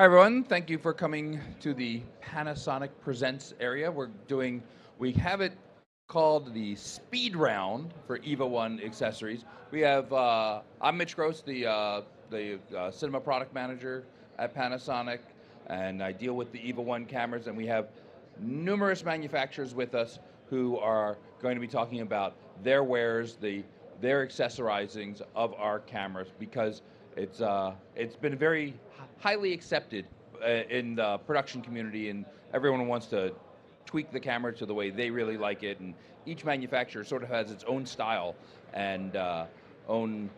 everyone. Thank you for coming to the Panasonic Presents area. We have it called the Speed Round for EVA1 accessories. We have, I'm Mitch Gross, the cinema product manager at Panasonic, and I deal with the EVA1 cameras, and we have numerous manufacturers with us who are going to be talking about their wares, their accessorizings of our cameras, because it's been very highly accepted in the production community, and everyone wants to tweak the camera to the way they really like it, and each manufacturer sort of has its own style and own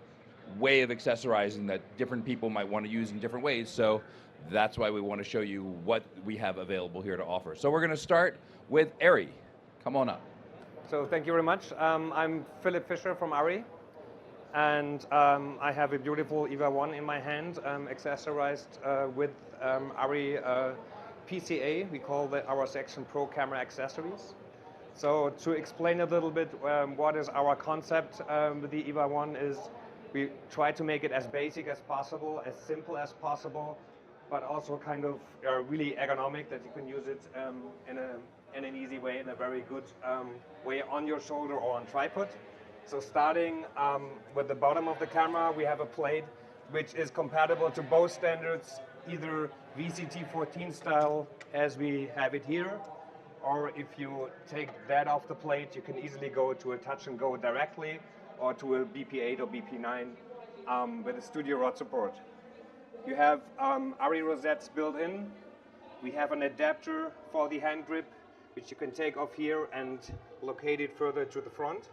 way of accessorizing that different people might want to use in different ways. So that's why we want to show you what we have available here to offer. So we're going to start with ARRI. Come on up. So thank you very much. I'm Philip Fischer from ARRI, and I have a beautiful EVA1 in my hand, accessorized with ARRI PCA. We call our section Pro Camera Accessories. So to explain a little bit what is our concept with the EVA1 is we try to make it as basic as possible, as simple as possible, but also kind of really ergonomic, that you can use it in an easy way, in a very good way on your shoulder or on tripod. So starting with the bottom of the camera, we have a plate which is compatible to both standards, either VCT14 style as we have it here, or if you take that off the plate, you can easily go to a touch and go directly, or to a BP8 or BP9 with a studio rod support. You have ARRI rosettes built in. We have an adapter for the hand grip, which you can take off here and locate it further to the front.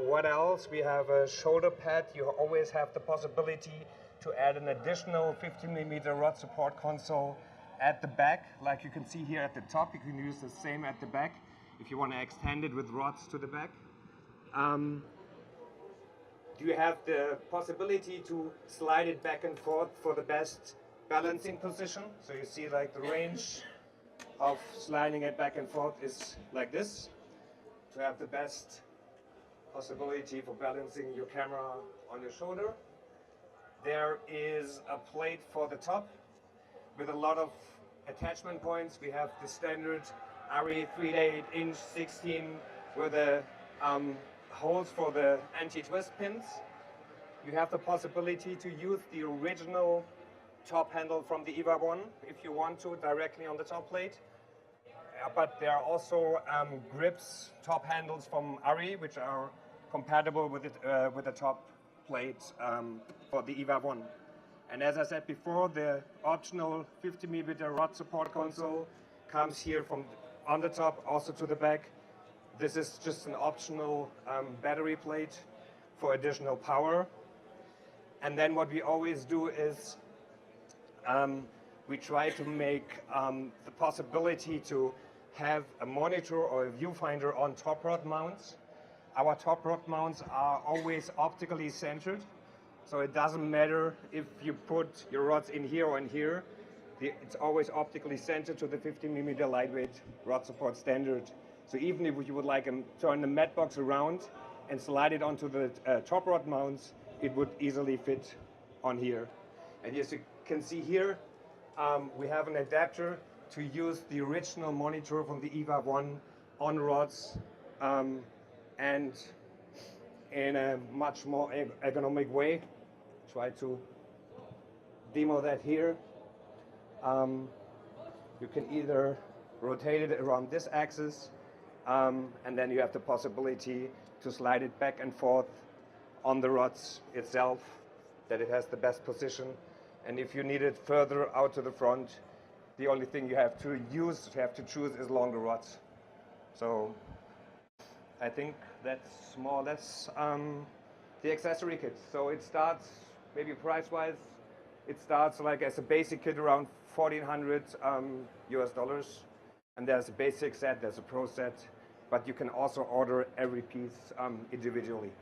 What else? We have a shoulder pad. You always have the possibility to add an additional 50mm rod support console at the back. Like you can see here at the top, you can use the same at the back if you want to extend it with rods to the back. You have the possibility to slide it back and forth for the best balancing position. So you see, like, the range of sliding it back and forth is like this, to have the best possibility for balancing your camera on your shoulder. There is a plate for the top with a lot of attachment points. We have the standard ARRI 3.8" 16 with the holes for the anti-twist pins. You have the possibility to use the original top handle from the EVA1 if you want to, directly on the top plate. But there are also grips, top handles from ARRI, which are compatible with the top plate for the EVA1. And as I said before, the optional 50mm rod support console comes here from on the top, also to the back. This is just an optional battery plate for additional power. And then what we always do is we try to make the possibility to have a monitor or a viewfinder on top rod mounts. Our top rod mounts are always optically centered, so it doesn't matter if you put your rods in here or in here. It's always optically centered to the 50mm lightweight rod support standard. So even if you would like to turn the mat box around and slide it onto the top rod mounts, it would easily fit on here. And as you can see here, we have an adapter to use the original monitor from the EVA1 on rods, and in a much more ergonomic way. Try to demo that here. You can either rotate it around this axis, and then you have the possibility to slide it back and forth on the rods itself, that it has the best position. And if you need it further out to the front, the only thing you have to choose is longer rods. So I think that's more or less the accessory kit. So it starts, maybe price-wise, it starts like as a basic kit around $1,400 US, and there's a basic set, there's a pro set, but you can also order every piece individually.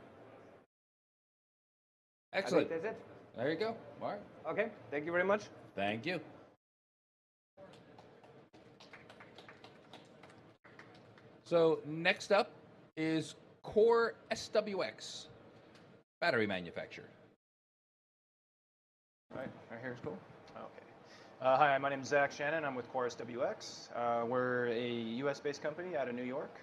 Excellent. I think that's it. There you go. All right. Okay, thank you very much. Thank you. So next up is Core SWX, battery manufacturer. Right here is cool. Okay. Hi, my name is Zach Shannon. I'm with Chorus WX. We're a US-based company out of New York,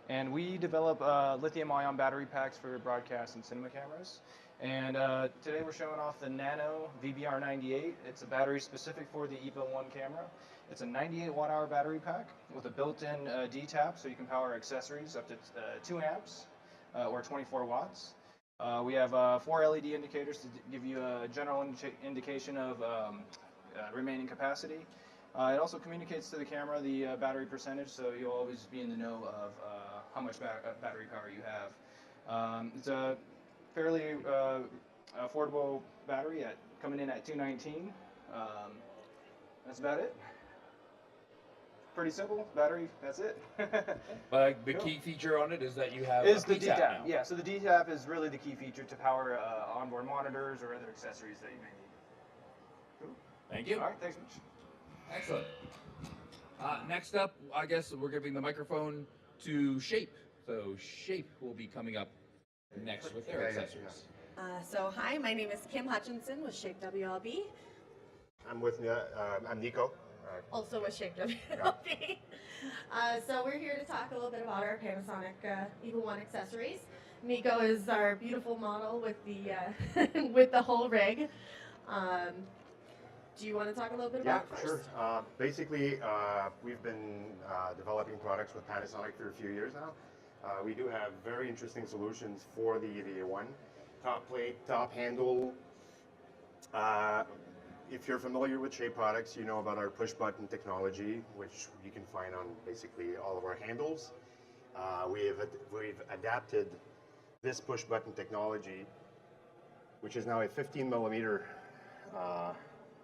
and we develop lithium-ion battery packs for broadcast and cinema cameras. And today we're showing off the Nano VBR98. It's a battery specific for the EVA1 camera. It's a 98 watt-hour battery pack with a built-in D-tap, so you can power accessories up to 2 amps or 24 watts. We have 4 LED indicators to give you a general indication of remaining capacity. It also communicates to the camera the battery percentage, so you'll always be in the know of how much battery power you have. It's a fairly affordable battery coming in at $219. That's about it. Pretty simple battery. That's it. The key feature on it is that you have is a the D-tap D-tap. now. Yeah, so the D-tap is really the key feature to power onboard monitors or other accessories that you may need. Cool. Thank you. All right, thanks much. Excellent. Next up, I guess we're giving the microphone to Shape. So Shape will be coming up next with their accessories. So hi, my name is Kim Hutchinson with Shape WLB. I'm Nico. Also with Shape WLB. So we're here to talk a little bit about our Panasonic EVA1 accessories. Nico is our beautiful model with the with the whole rig. Do you want to talk a little bit about it first? Sure. Basically, we've been developing products with Panasonic for a few years now. We do have very interesting solutions for the EVA1. Top plate, top handle. If you're familiar with Shape products, you know about our push button technology, which you can find on basically all of our handles. We've adapted this push button technology, which is now a 15 millimeter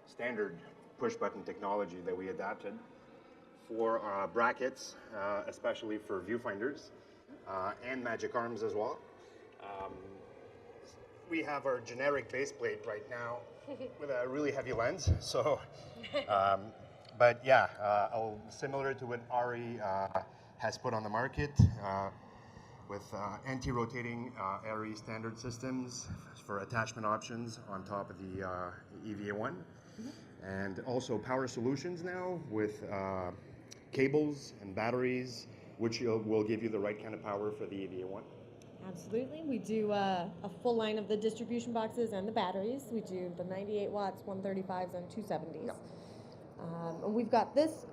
standard push button technology that we adapted for brackets, especially for viewfinders and magic arms as well. We have our generic base plate right now with a really heavy lens. So, but yeah, similar to what ARRI has put on the market with anti-rotating ARRI standard systems for attachment options on top of the EVA1. And also power solutions now with cables and batteries, which will give you the right kind of power for the EVA1. Absolutely. We do a full line of the distribution boxes and the batteries. We do the 98 watts, 135s, and 270s. Yep. And we've got this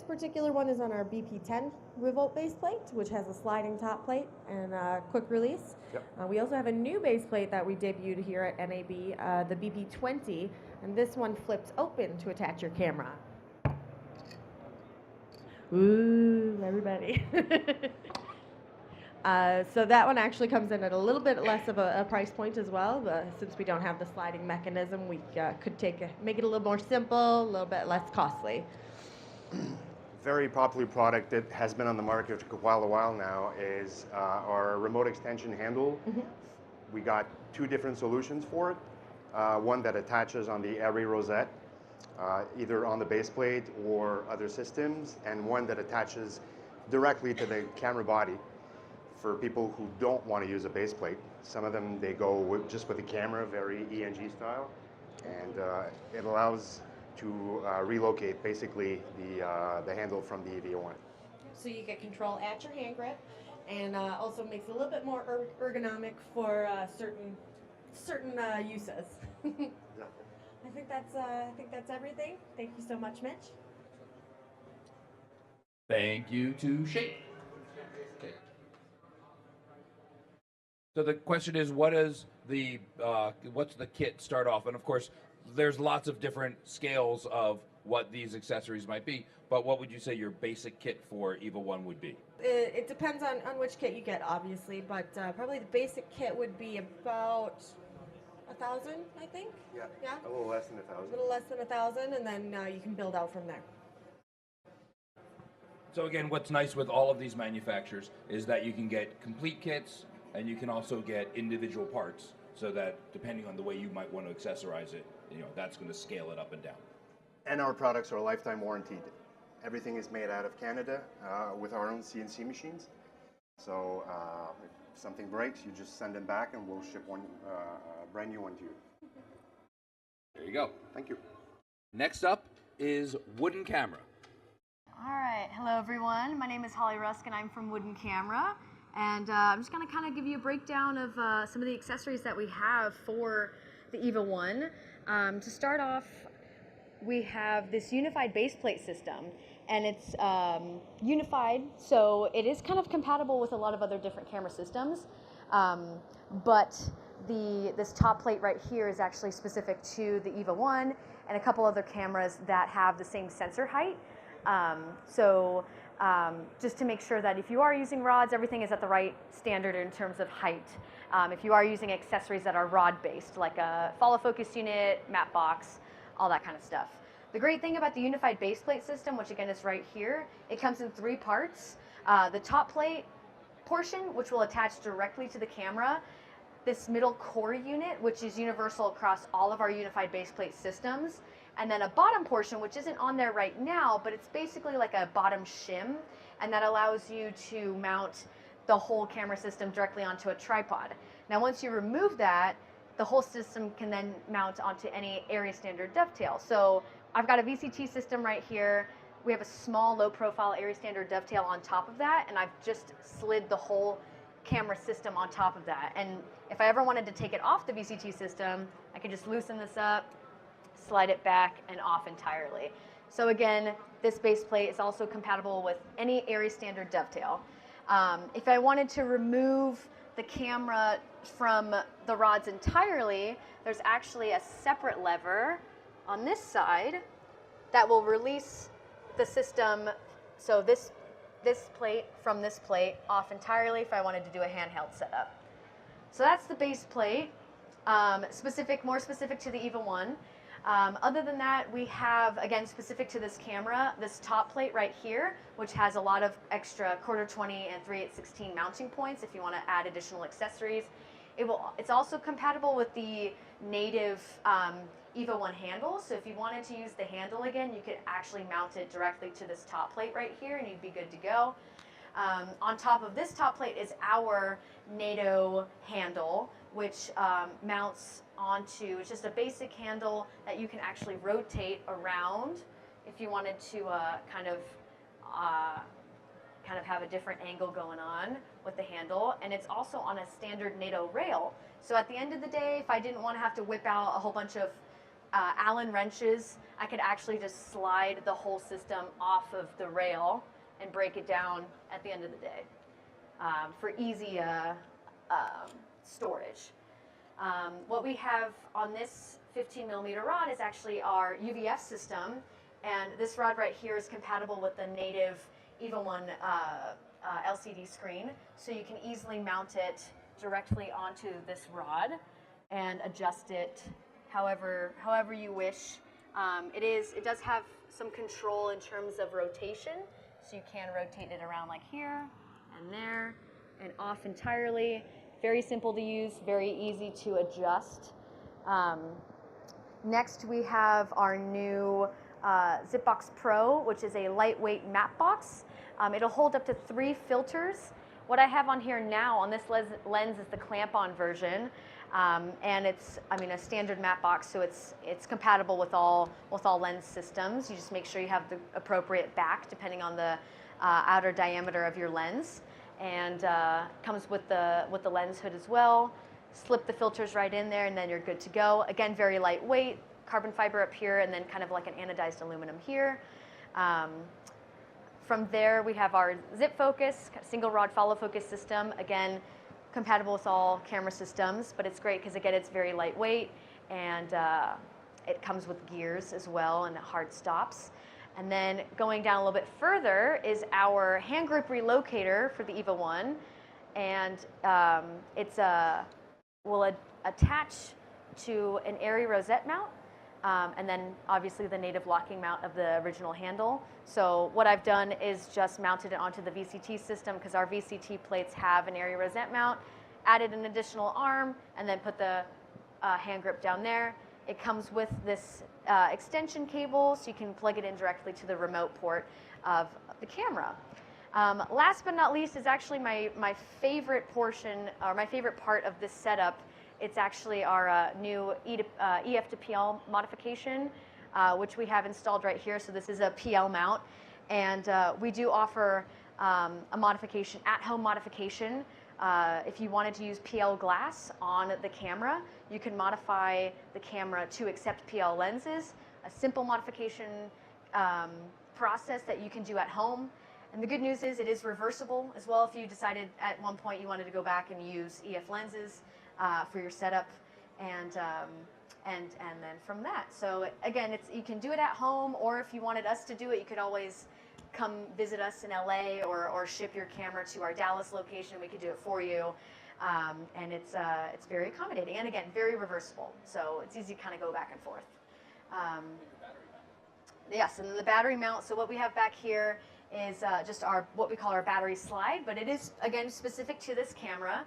particular one is on our BP10 revolt base plate, which has a sliding top plate and a quick release. Yep. We also have a new base plate that we debuted here at NAB, the BP20, and this one flips open to attach your camera. Ooh, everybody. So that one actually comes in at a little bit less of a price point as well. Since we don't have the sliding mechanism, we could make it a little more simple, a little bit less costly. Very popular product that has been on the market for a while now is our remote extension handle. Mm-hmm. We got 2 different solutions for it. One that attaches on the ARRI rosette, either on the base plate or other systems, and one that attaches directly to the camera body for people who don't want to use a base plate. Some of them, they go just with the camera, very ENG style, and it allows to relocate basically the handle from the EVA1. So you get control at your hand grip, and also makes it a little bit more ergonomic for certain uses. Exactly. I think that's everything. Thank you so much, Mitch. Thank you to Shape. Okay. So the question is, what's the kit start off? And of course, there's lots of different scales of what these accessories might be, but what would you say your basic kit for EVA1 would be? It depends on which kit you get, obviously, but probably the basic kit would be about 1,000, I think. Yeah. Yeah. A little less than 1,000. A little less than 1,000, and then you can build out from there. So again, what's nice with all of these manufacturers is that you can get complete kits, and you can also get individual parts, so that depending on the way you might want to accessorize it, that's going to scale it up and down. And our products are lifetime warranted. Everything is made out of Canada with our own CNC machines. So if something breaks, you just send them back, and we'll ship one brand new one to you. There you go. Thank you. Next up is wooden camera. All right, hello everyone. My name is Holly Rusk and I'm from Wooden Camera. And I'm just going to kind of give you a breakdown of some of the accessories that we have for the EVA1. To start off, we have this unified base plate system, and it's unified, so it is kind of compatible with a lot of other different camera systems. But this top plate right here is actually specific to the EVA1 and a couple other cameras that have the same sensor height. Just to make sure that if you are using rods, everything is at the right standard in terms of height. If you are using accessories that are rod-based, like a follow focus unit, map box, all that kind of stuff. The great thing about the unified base plate system, which again is right here, it comes in 3 parts. The top plate portion, which will attach directly to the camera, this middle core unit, which is universal across all of our unified base plate systems, and then a bottom portion, which isn't on there right now, but it's basically like a bottom shim, and that allows you to mount the whole camera system directly onto a tripod. Now, once you remove that, the whole system can then mount onto any ARRI standard dovetail. So I've got a VCT system right here. We have a small low-profile ARRI standard dovetail on top of that, and I've just slid the whole camera system on top of that. And if I ever wanted to take it off the VCT system, I could just loosen this up, slide it back and off entirely. So again, this base plate is also compatible with any ARRI standard dovetail. If I wanted to remove the camera from the rods entirely, there's actually a separate lever on this side that will release the system, so this plate from this plate off entirely if I wanted to do a handheld setup. So that's the base plate, more specific to the EVA1. Other than that, we have, again, specific to this camera, this top plate right here, which has a lot of extra 1/4-20 and 3/8-16 mounting points if you want to add additional accessories. It's also compatible with the native EVA1 handle, so if you wanted to use the handle again, you could actually mount it directly to this top plate right here and you'd be good to go. On top of this top plate is our NATO handle, which mounts onto, it's just a basic handle that you can actually rotate around if you wanted to kind of have a different angle going on with the handle, and it's also on a standard NATO rail. So at the end of the day, if I didn't want to have to whip out a whole bunch of Allen wrenches, I could actually just slide the whole system off of the rail and break it down at the end of the day for easy storage. What we have on this 15mm rod is actually our UVF system, and this rod right here is compatible with the native EVA1 LCD screen, so you can easily mount it directly onto this rod and adjust it however you wish. It does have some control in terms of rotation, so you can rotate it around like here and there and off entirely. Very simple to use, very easy to adjust. Next we have our new Zipbox Pro, which is a lightweight map box. It'll hold up to 3 filters. What I have on here now on this lens is the clamp-on version, and it's, a standard map box, so it's compatible with all lens systems. You just make sure you have the appropriate back depending on the outer diameter of your lens, and comes with the lens hood as well. Slip the filters right in there, and then you're good to go. Again, very lightweight, carbon fiber up here, and then kind of like an anodized aluminum here. From there, we have our zip focus, single rod follow focus system. Again, compatible with all camera systems, but it's great because again, it's very lightweight, and it comes with gears as well and hard stops. And then going down a little bit further is our hand grip relocator for the EVA1, and will attach to an ARRI rosette mount, and then obviously the native locking mount of the original handle. So what I've done is just mounted it onto the VCT system because our VCT plates have an ARRI rosette mount, added an additional arm, and then put the hand grip down there. It comes with this extension cable, so you can plug it in directly to the remote port of the camera. Last but not least is actually my favorite portion, or my favorite part of this setup, It's actually our new EF to PL modification, which we have installed right here. So this is a PL mount, and we do offer a modification, at-home modification. If you wanted to use PL glass on the camera, you can modify the camera to accept PL lenses. A simple modification process that you can do at home. And the good news is it is reversible as well if you decided at one point you wanted to go back and use EF lenses for your setup, and then from that. So again, you can do it at home, or if you wanted us to do it, you could always come visit us in LA or ship your camera to our Dallas location. We could do it for you, and it's very accommodating, and again, very reversible. So it's easy to kind of go back and forth. Yes, and the battery mount. So what we have back here is just what we call our battery slide, but it is again specific to this camera.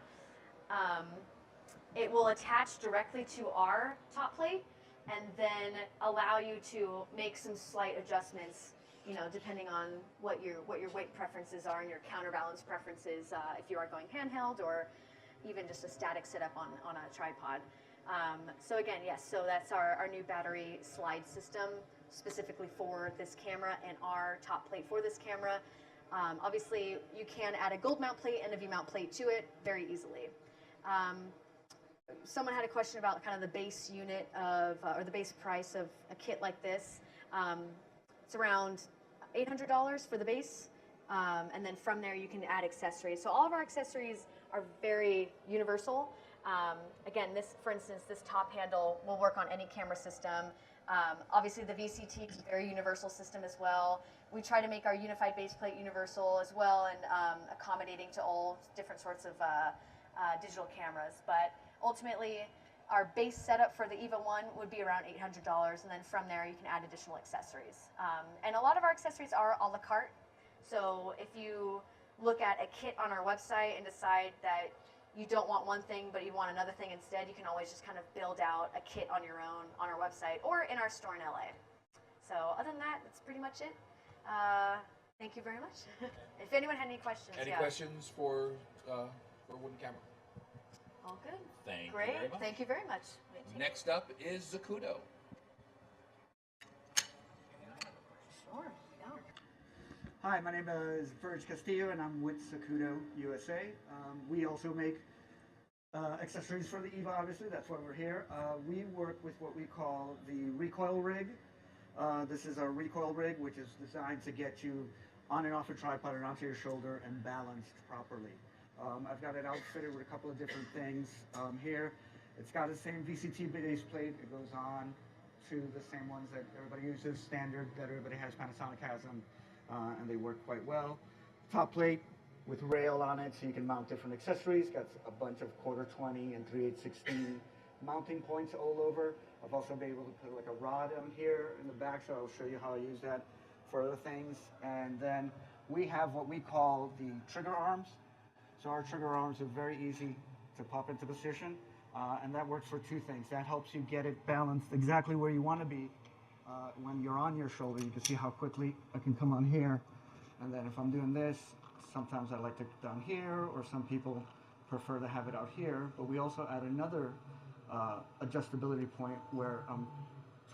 It will attach directly to our top plate, and then allow you to make some slight adjustments, depending on what your weight preferences are and your counterbalance preferences, if you are going handheld or even just a static setup on a tripod. So again, yes, so that's our new battery slide system specifically for this camera and our top plate for this camera. Obviously, you can add a gold mount plate and a V mount plate to it very easily. Someone had a question about kind of the base unit or the base price of a kit like this. It's around $800 for the base, and then from there you can add accessories. So all of our accessories are very universal. Again, for instance, this top handle will work on any camera system. Obviously, the VCT is a very universal system as well. We try to make our unified base plate universal as well, and accommodating to all different sorts of digital cameras. But ultimately, our base setup for the EVA1 would be around $800, and then from there you can add additional accessories. And a lot of our accessories are a la carte. So if you look at a kit on our website and decide that you don't want one thing but you want another thing instead, you can always just kind of build out a kit on your own on our website or in our store in LA. So other than that, that's pretty much it. Thank you very much. If anyone had any questions. Any questions for wooden camera? All good. Thank you Great. very much. Thank you very much. Next up is Zacuto. Sure. Yeah. Hi, my name is Verge Castillo, and I'm with Zacuto USA. We also make accessories for the EVA, obviously. That's why we're here. We work with what we call the recoil rig. This is our recoil rig, which is designed to get you on and off a tripod and onto your shoulder and balanced properly. I've got it outfitted with a couple of different things here. It's got the same VCT base plate. It goes on to the same ones that everybody uses, standard that everybody has, Panasonic has them, and they work quite well. Top plate with rail on it, so you can mount different accessories. Got a bunch of 1/4-20 and 3/8-16 mounting points all over. I've also been able to put like a rod on here in the back, so I'll show you how I use that for other things. And then we have what we call the trigger arms. So our trigger arms are very easy to pop into position, and that works for two things. That helps you get it balanced exactly where you want to be when you're on your shoulder. You can see how quickly I can come on here, and then if I'm doing this, sometimes I like to down here, or some people prefer to have it out here. But we also add another adjustability point where I'm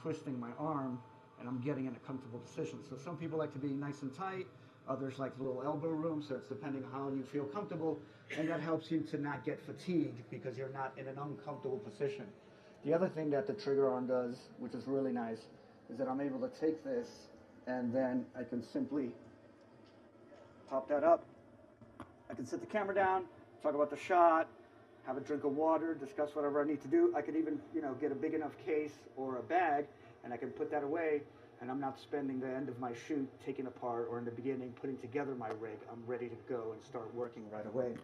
twisting my arm and I'm getting in a comfortable position. So some people like to be nice and tight. Others like a little elbow room, so it's depending on how you feel comfortable, and that helps you to not get fatigued because you're not in an uncomfortable position. The other thing that the trigger arm does, which is really nice, is that I'm able to take this and then I can simply pop that up. I can set the camera down, talk about the shot, have a drink of water, discuss whatever I need to do. I could even, get a big enough case or a bag, and I can put that away, and I'm not spending the end of my shoot taking apart, or in the beginning putting together my rig. I'm ready to go and start working right away.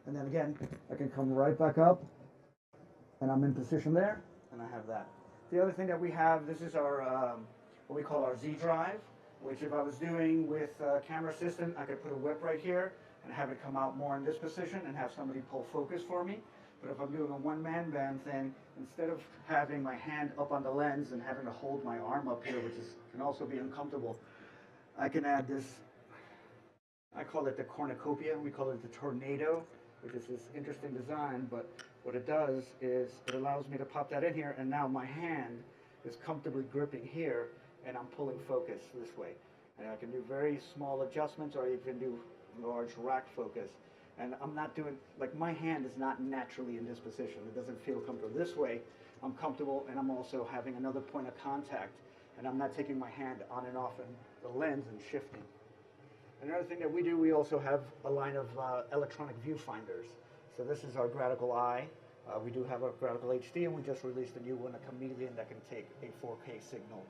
And then again, I can come right back up, and I'm in position there, and I have that. The other thing that we have, this is our, what we call our Z drive, which if I was doing with camera assistant, I could put a whip right here and have it come out more in this position and have somebody pull focus for me. But if I'm doing a one-man band thing, instead of having my hand up on the lens and having to hold my arm up here, which can also be uncomfortable, I can add this, I call it the cornucopia, we call it the tornado, which is this interesting design, but What it does is it allows me to pop that in here, and now my hand is comfortably gripping here, and I'm pulling focus this way. And I can do very small adjustments, or you can do large rack focus. And I'm not doing, like, my hand is not naturally in this position. It doesn't feel comfortable this way. I'm comfortable, and I'm also having another point of contact, and I'm not taking my hand on and off in the lens and shifting. Another thing that we do, we also have a line of electronic viewfinders. So this is our Gradical Eye. We do have a Gradical HD, and we just released a new one, a Chameleon, that can take a 4K signal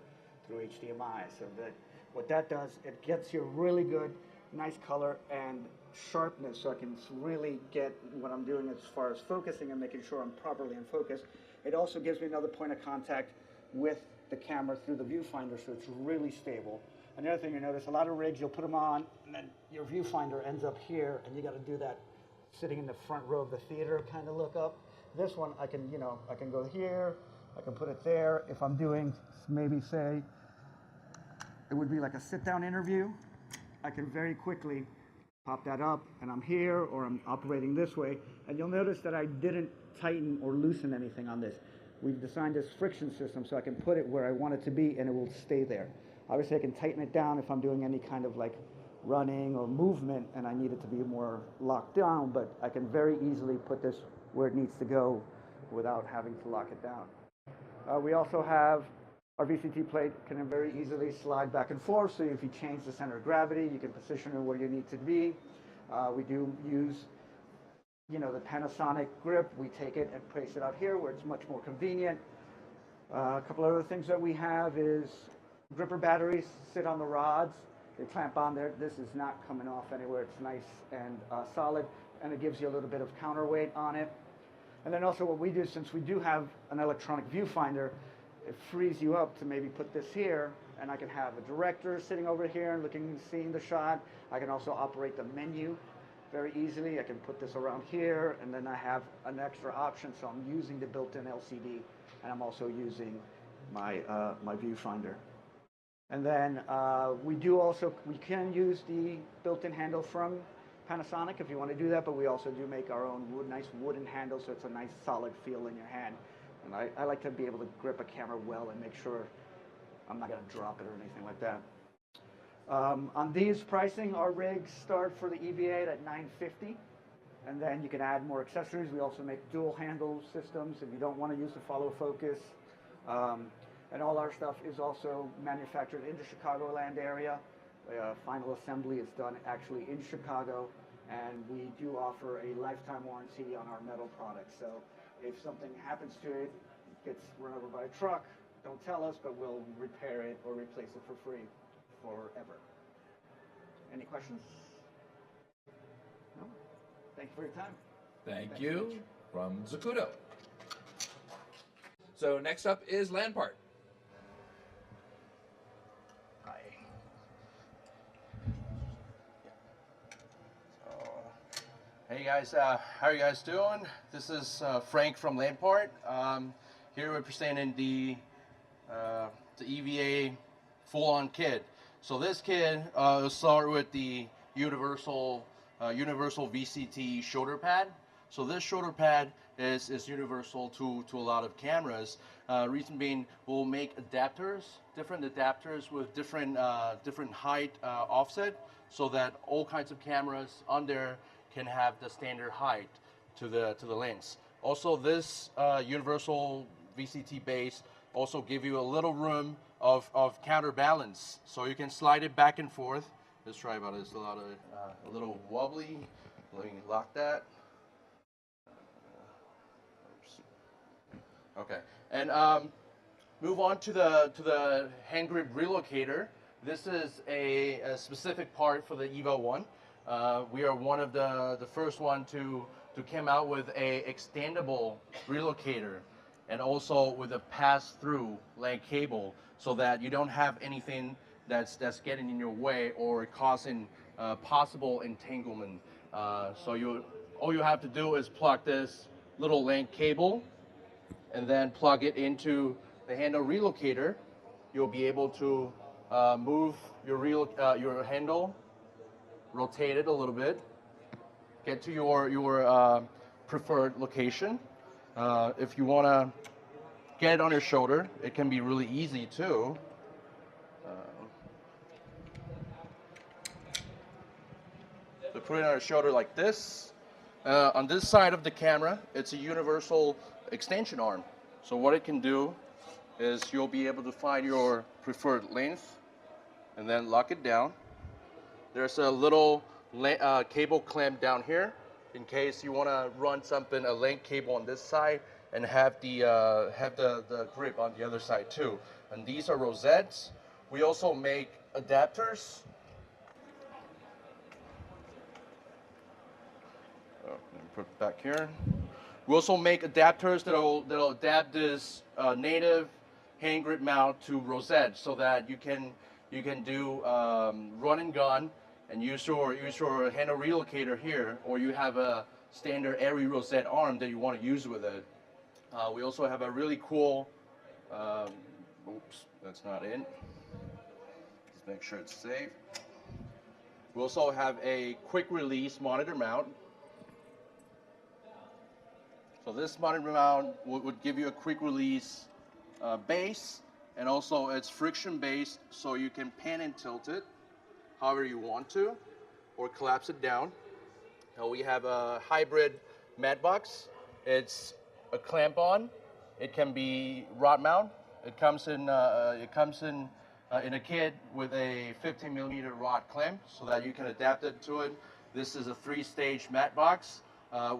through HDMI. So that what that does, it gets you really good, nice color and sharpness, so I can really get what I'm doing as far as focusing and making sure I'm properly in focus. It also gives me another point of contact with the camera through the viewfinder, so it's really stable. Another thing you notice, a lot of rigs, you'll put them on, and then your viewfinder ends up here, and you got to do that sitting in the front row of the theater, kind of look up. This one, I can, I can go here, I can put it there. If I'm doing, maybe say, it would be like a sit-down interview, I can very quickly pop that up, and I'm here, or I'm operating this way, and you'll notice that I didn't tighten or loosen anything on this. We've designed this friction system so I can put it where I want it to be, and it will stay there. Obviously, I can tighten it down if I'm doing any kind of like running or movement, and I need it to be more locked down, but I can very easily put this where it needs to go without having to lock it down. We also have our VCT plate can very easily slide back and forth, so if you change the center of gravity, you can position it where you need to be. We do use, the Panasonic grip. We take it and place it out here where it's much more convenient. A couple other things that we have is gripper batteries sit on the rods. They clamp on there. This is not coming off anywhere. It's nice and solid, and it gives you a little bit of counterweight on it. And then also what we do, since we do have an electronic viewfinder, it frees you up to maybe put this here, and I can have a director sitting over here and seeing the shot. I can also operate the menu very easily. I can put this around here, and then I have an extra option, so I'm using the built-in LCD, and I'm also using my viewfinder. And then we can use the built-in handle from Panasonic if you want to do that, but we also do make our own nice wooden handle, so it's a nice solid feel in your hand. And I like to be able to grip a camera well and make sure I'm not going to drop it or anything like that. On these pricing, our rigs start for the EVA at $950, and then you can add more accessories. We also make dual handle systems if you don't want to use the follow focus. And all our stuff is also manufactured in the Chicagoland area. Final assembly is done actually in Chicago, and we do offer a lifetime warranty on our metal products. So if something happens to it, gets run over by a truck, don't tell us, but we'll repair it or replace it for free forever. Any questions? No? Thank you for your time. Thank you from Zacuto. So next up is LanParte. Hi. Hey guys, how are you guys doing? This is Frank from LanParte. Here representing the EVA full-on kit. So this kit will start with the universal VCT shoulder pad. So this shoulder pad is universal to a lot of cameras. Reason being, we'll make adapters, different adapters with different height offset, so that all kinds of cameras on there can have the standard height to the lens. Also, this universal VCT base also give you a little room of counterbalance, so you can slide it back and forth. Let's try about this. A little wobbly. Let me lock that. Okay, and move on to the hand grip relocator. This is a specific part for the EVA1. We are one of the first one to come out with a extendable relocator, and also with a pass-through leg cable, so that you don't have anything that's getting in your way or causing possible entanglement. So all you have to do is plug this little length cable and then plug it into the handle relocator. You'll be able to move your handle, rotate it a little bit, get to your preferred location. If you want to get it on your shoulder, it can be really easy too. So put it on your shoulder like this. On this side of the camera, it's a universal extension arm. So what it can do is you'll be able to find your preferred length and then lock it down. There's a little cable clamp down here in case you want to run a length cable on this side and have the grip on the other side too. And these are rosettes. We also make adapters. Oh, let me put it back here. We also make adapters that'll adapt this native hand grip mount to rosette so that you can do run and gun and use your handle relocator here, or you have a standard ARRI rosette arm that you want to use with it. We also have a really cool, oops, that's not it. Just make sure it's safe. We also have a quick release monitor mount. So this monitor mount would give you a quick release base, and also it's friction based, so you can pan and tilt it however you want to, or collapse it down. Now we have a hybrid mat box. It's a clamp on. It can be rod mount. It comes in a kit with a 15mm rod clamp so that you can adapt it to it. This is a 3-stage mat box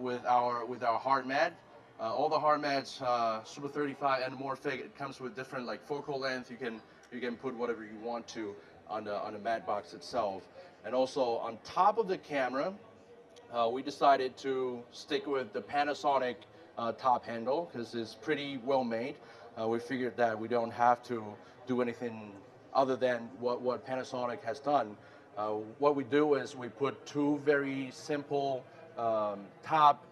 with our hard mat. All the hard mats, Super 35 anamorphic. It comes with different like focal length. You can put whatever you want to on the mat box itself. And also on top of the camera, we decided to stick with the Panasonic top handle because it's pretty well made. We figured that we don't have to do anything other than what Panasonic has done. What we do is we put two very simple top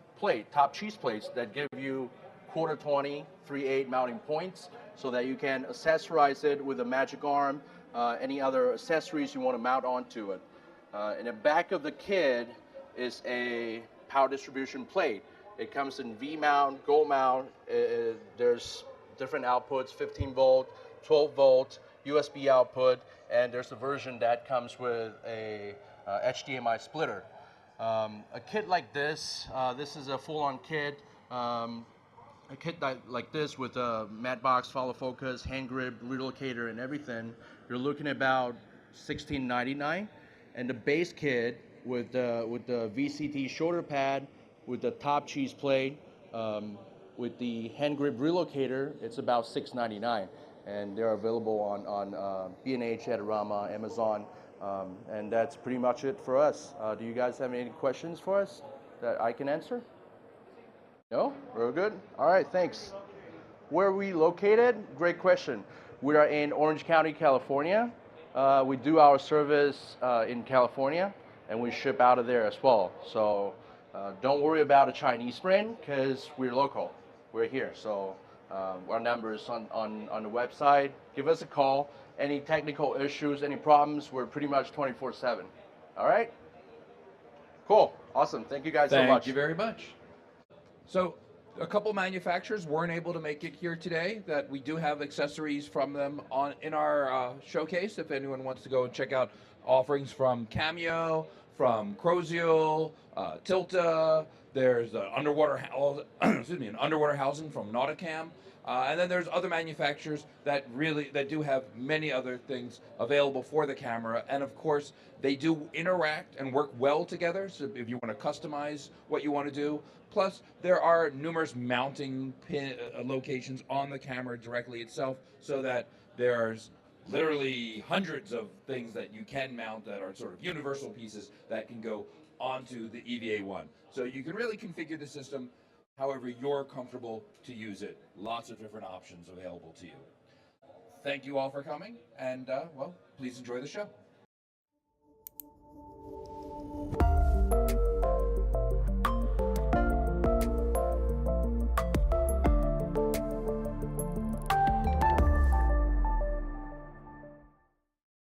cheese plates that give you 1/4-20, 3/8 mounting points so that you can accessorize it with a magic arm, any other accessories you want to mount onto it. In the back of the kit is a power distribution plate. It comes in V mount, gold mount. There's different outputs, 15 volt, 12 volt, USB output, and there's a version that comes with a HDMI splitter. A kit like this, this is a full-on kit. A kit like this with a mat box, follow focus, hand grip, relocator, and everything, you're looking at about $16.99. And the base kit with the VCT shoulder pad, with the top cheese plate, with the hand grip relocator, it's about $6.99. And they're available on B&H, Adorama, Amazon, and that's pretty much it for us. Do you guys have any questions for us that I can answer? No? We're good? All right, thanks. Where are we located? Great question. We are in Orange County, California. We do our service in California, and we ship out of there as well. So don't worry about a Chinese brand because we're local. We're here. So our number is on the website. Give us a call. Any technical issues, any problems, we're pretty much 24/7. All right? Cool. Awesome. Thank you guys so much. Thank you very much. So a couple manufacturers weren't able to make it here today. That we do have accessories from them in our showcase. If anyone wants to go and check out offerings from Cameo, from Crozio, Tilta. There's an underwater housing from Nauticam. And then there's other manufacturers that do have many other things available for the camera, and of course they do interact and work well together. So if you want to customize what you want to do, plus there are numerous mounting locations on the camera directly itself, so that there's literally hundreds of things that you can mount that are sort of universal pieces that can go onto the EVA1. So you can really configure the system however you're comfortable to use it. Lots of different options available to you. Thank you all for coming, and well, please enjoy the show.